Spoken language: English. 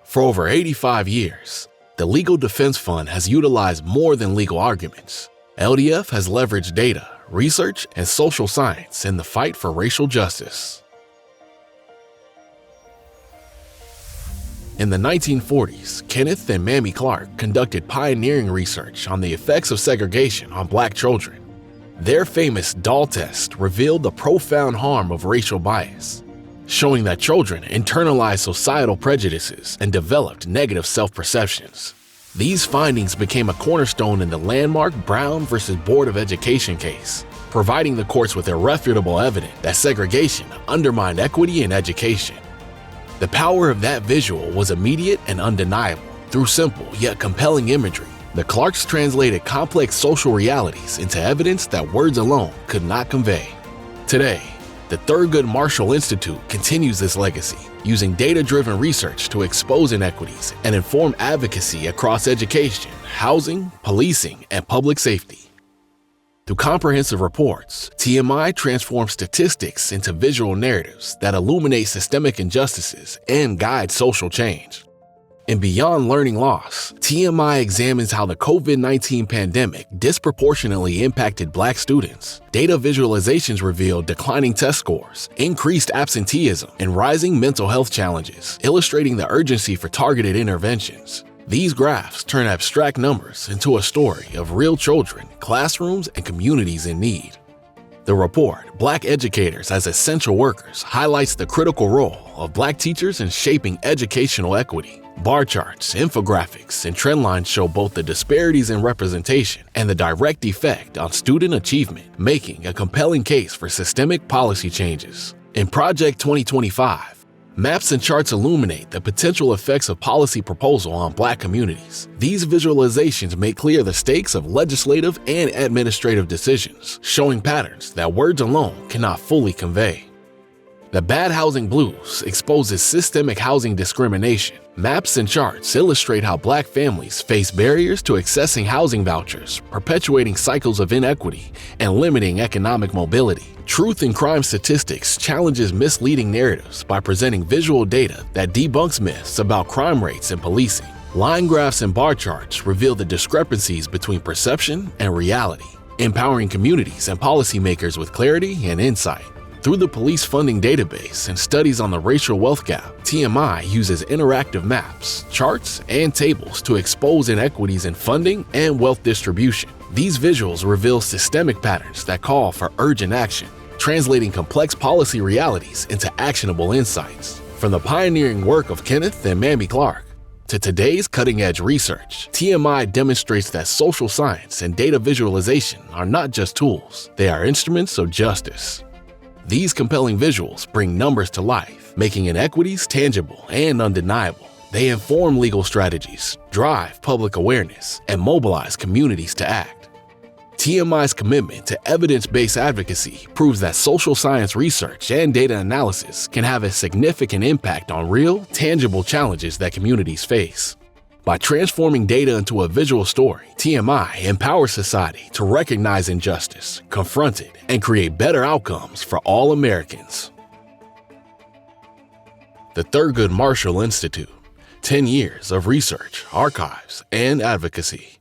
For over 85 years, the Legal Defense Fund has utilized more than legal arguments. LDF has leveraged data, research, and social science in the fight for racial justice. In the 1940s, Kenneth and Mamie Clark conducted pioneering research on the effects of segregation on Black children. Their famous doll test revealed the profound harm of racial bias, showing that children internalized societal prejudices and developed negative self-perceptions. These findings became a cornerstone in the landmark Brown v. Board of Education case, providing the courts with irrefutable evidence that segregation undermined equity in education. The power of that visual was immediate and undeniable. Through simple yet compelling imagery, the Clarks translated complex social realities into evidence that words alone could not convey. Today, the Thurgood Marshall Institute continues this legacy, using data-driven research to expose inequities and inform advocacy across education, housing, policing, and public safety. Through comprehensive reports, TMI transforms statistics into visual narratives that illuminate systemic injustices and guide social change. And beyond learning loss, TMI examines how the COVID-19 pandemic disproportionately impacted Black students. Data visualizations revealed declining test scores, increased absenteeism, and rising mental health challenges, illustrating the urgency for targeted interventions. These graphs turn abstract numbers into a story of real children, classrooms, and communities in need. The report, Black Educators as Essential Workers, highlights the critical role of Black teachers in shaping educational equity. Bar charts, infographics, and trendlines show both the disparities in representation and the direct effect on student achievement, making a compelling case for systemic policy changes. In Project 2025, maps and charts illuminate the potential effects of policy proposal on Black communities. These visualizations make clear the stakes of legislative and administrative decisions, showing patterns that words alone cannot fully convey. The Bad Housing Blues exposes systemic housing discrimination. Maps and charts illustrate how Black families face barriers to accessing housing vouchers, perpetuating cycles of inequity and limiting economic mobility. Truth in Crime Statistics challenges misleading narratives by presenting visual data that debunks myths about crime rates and policing. Line graphs and bar charts reveal the discrepancies between perception and reality, empowering communities and policymakers with clarity and insight. Through the police funding database and studies on the racial wealth gap, TMI uses interactive maps, charts, and tables to expose inequities in funding and wealth distribution. These visuals reveal systemic patterns that call for urgent action, translating complex policy realities into actionable insights. From the pioneering work of Kenneth and Mamie Clark to today's cutting-edge research, TMI demonstrates that social science and data visualization are not just tools, they are instruments of justice. These compelling visuals bring numbers to life, making inequities tangible and undeniable. They inform legal strategies, drive public awareness, and mobilize communities to act. TMI's commitment to evidence-based advocacy proves that social science research and data analysis can have a significant impact on real, tangible challenges that communities face. By transforming data into a visual story, TMI empowers society to recognize injustice, confront it, and create better outcomes for all Americans. The Thurgood Marshall Institute, 10 years of research, archives, and advocacy.